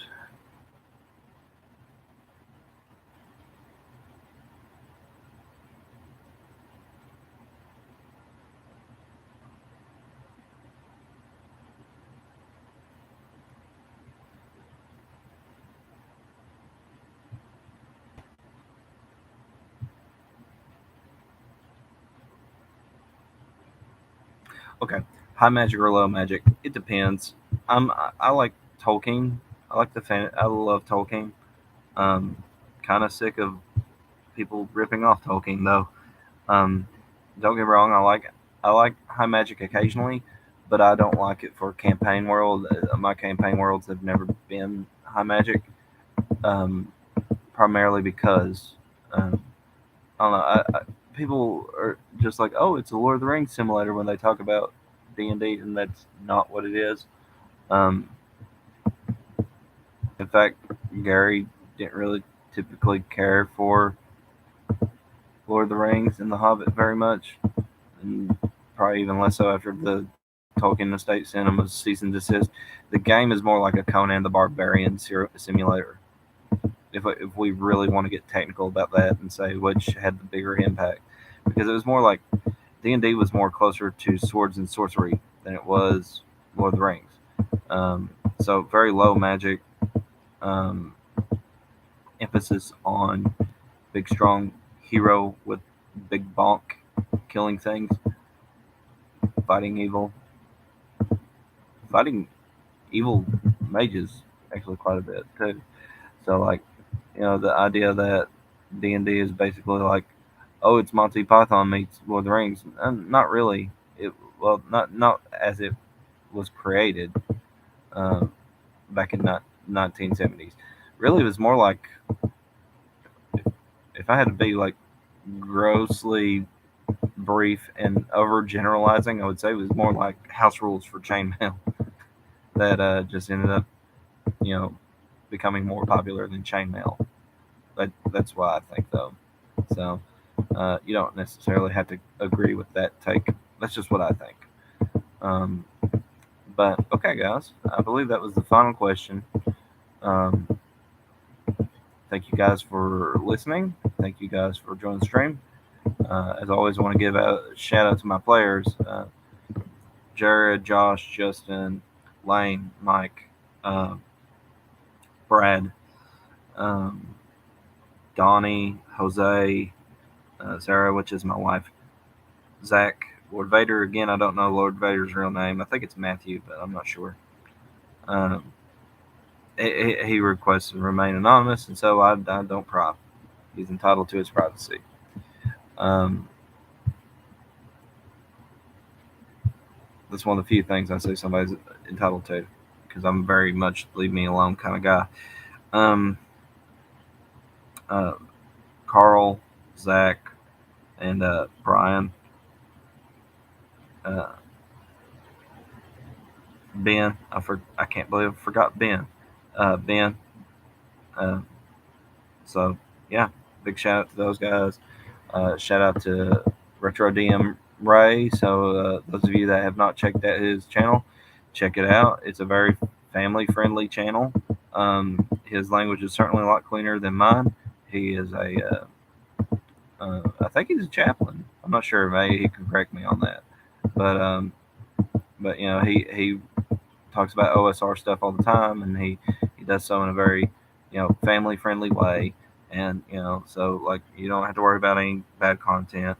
Okay, high magic or low magic? It depends. I like Tolkien. I like the fan. I love Tolkien. Um, kind of sick of people ripping off Tolkien though. Um, don't get me wrong. I like high magic occasionally, but I don't like it for campaign world. My campaign worlds have never been high magic. Um, primarily because I don't know. People are just like, oh, it's a Lord of the Rings simulator when they talk about D&D, and that's not what it is. Um, in fact, Gary didn't really typically care for Lord of the Rings and The Hobbit very much, and probably even less so after the Tolkien Estate Cinema's cease and desist. The game is more like a Conan the Barbarian simulator. If we really want to get technical about that and say which had the bigger impact, because it was more like D&D was more closer to swords and sorcery than it was Lord of the Rings. So very low magic, um, emphasis on big strong hero with big bonk, killing things, fighting evil, fighting evil mages actually quite a bit too. So like, the idea that D&D is basically like, oh, it's Monty Python meets Lord of the Rings. Not really. It well, not as it was created uh, back in 1970s. Really, it was more like, if I had to be like grossly brief and overgeneralizing, I would say it was more like house rules for chainmail that just ended up, you know, becoming more popular than chainmail. That's why I think though. So you don't necessarily have to agree with that take. That's just what I think. Um, but okay, guys, I believe that was the final question. Um, thank you guys for listening. Thank you guys for joining the stream. As always, I want to give a shout out to my players: Jared, Josh, Justin, Lane, Mike, uh, Brad, um, Donnie, Jose, Sarah, which is my wife, Zach, Lord Vader. Again, I don't know Lord Vader's real name. I think it's Matthew, but I'm not sure. Um, he requests to remain anonymous, and so I don't pry. He's entitled to his privacy. Um, that's one of the few things I say somebody's entitled to, because I'm very much leave me alone kind of guy. Um, uh, Carl, Zach, and Brian, uh, Ben. I can't believe I forgot Ben. Ben. Uh, so yeah, big shout out to those guys. Shout out to Retro DM Ray. So those of you that have not checked out his channel, check it out. It's a very family friendly channel. His language is certainly a lot cleaner than mine. He is I think he's a chaplain. I'm not sure. Maybe he can correct me on that. But he talks about OSR stuff all the time, and he does so in a very family friendly way. And so like you don't have to worry about any bad content.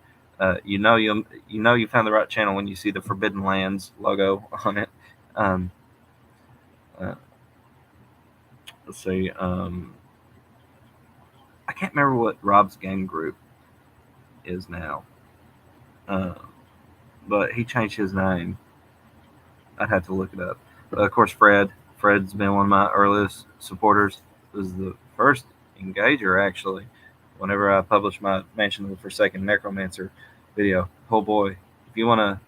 You found the right channel when you see the Forbidden Lands logo on it. Um, uh, let's see. I can't remember what Rob's game group is now, uh, but he changed his name. I'd have to look it up. But of course, Fred's been one of my earliest supporters. Was the first engager actually. Whenever I published my Mansion of the Forsaken Necromancer video, oh boy, if you wanna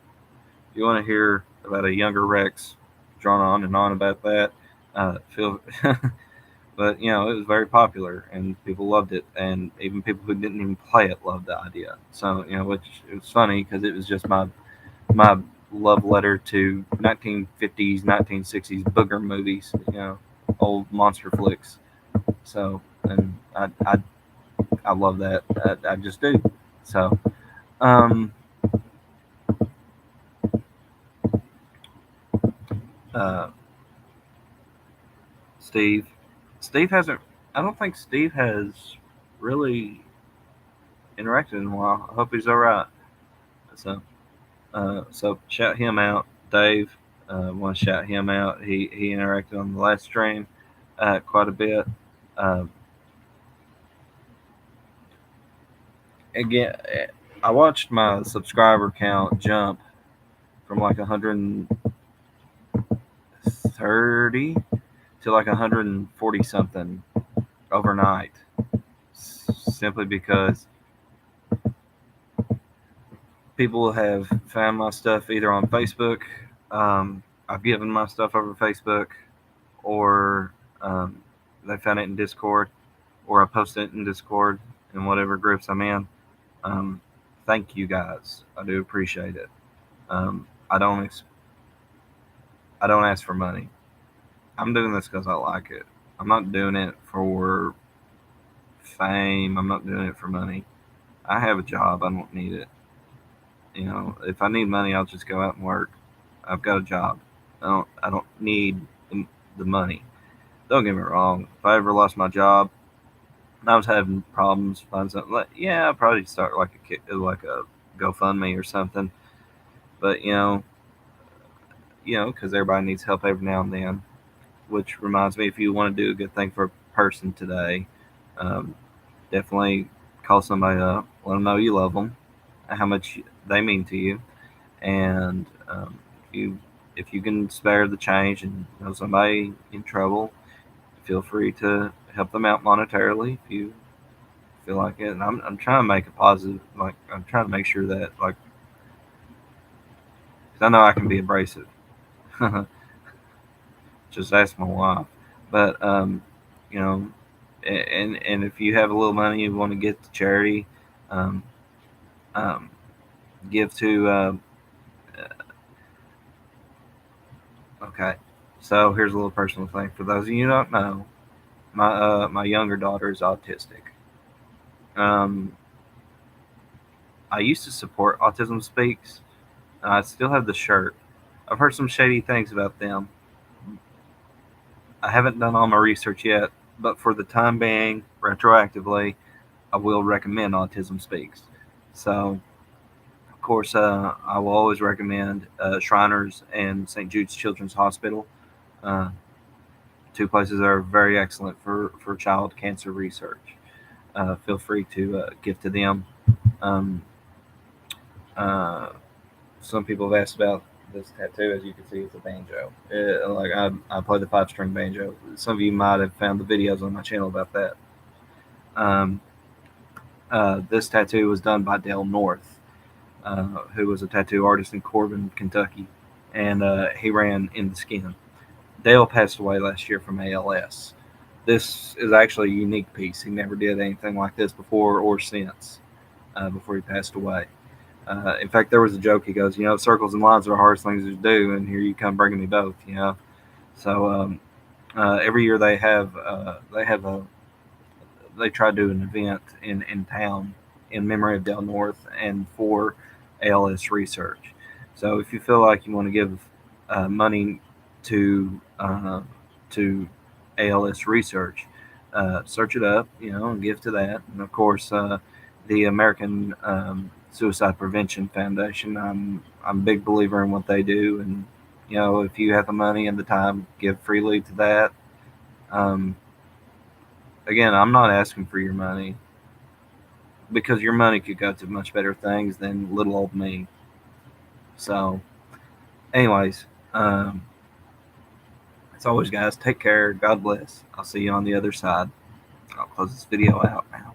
hear about a younger Rex, drawn on and on about that, feel. But it was very popular and people loved it, and even people who didn't even play it loved the idea. So which it was funny because it was just my love letter to 1950s, 1960s booger movies. old monster flicks. So, and I love that. I just do. So, um, uh, Steve, Steve hasn't. I don't think Steve has really interacted in a while. I hope he's all right. So, so shout him out, Dave. Want to shout him out. He interacted on the last stream quite a bit. Um, Again, I watched my subscriber count jump from like 130 to like 140 something overnight, simply because people have found my stuff either on Facebook. I've given my stuff over Facebook, or they found it in Discord, or I posted it in Discord in whatever groups I'm in. Um, Thank you guys. I do appreciate it. Um, I don't I don't ask for money. I'm doing this because I like it. I'm not doing it for fame. I'm not doing it for money. I have a job. I don't need it. If I need money, I'll just go out and work. I've got a job. I don't need the money. Don't get me wrong. If I ever lost my job, I was having problems finding something. Yeah, I'd probably start like a GoFundMe or something. But because everybody needs help every now and then. Which reminds me, if you want to do a good thing for a person today, um, definitely call somebody up, let them know you love them, how much they mean to you, and if you can spare the change and know somebody in trouble, feel free to help them out monetarily if you feel like it. And I'm trying to make a positive, like I'm trying to make sure that, like, 'cause I know I can be abrasive. Just ask my wife. But you know, and if you have a little money you want to get to charity, um, um, give to. Okay, so here's a little personal thing for those of you who don't know. My younger daughter is autistic. Um, I used to support Autism Speaks. I still have the shirt. I've heard some shady things about them. I haven't done all my research yet, but for the time being, retroactively, I will recommend Autism Speaks. So, of course, I will always recommend Shriners and St. Jude's Children's Hospital. Uh, Two places that are very excellent for child cancer research. Feel free to give to them. Um, uh, some people have asked about this tattoo. As you can see, it's a banjo. Like I play the 5-string banjo. Some of you might have found the videos on my channel about that. Um, this tattoo was done by Dale North, who was a tattoo artist in Corbin, Kentucky, and he ran In the Skin. Dale passed away last year from ALS. This is actually a unique piece. He never did anything like this before or since, before he passed away. In fact, there was a joke. He goes, circles and lines are the hardest things to do, and here you come bringing me both. So every year they try to do an event in town in memory of Del North and for ALS research. So if you feel like you want to give money to ALS research, search it up, and give to that. And of course, the American Suicide Prevention Foundation. I'm a big believer in what they do, and if you have the money and the time, give freely to that. Um, Again, I'm not asking for your money because your money could go to much better things than little old me. So, anyways, as always, guys, take care. God bless. I'll see you on the other side. I'll close this video out now.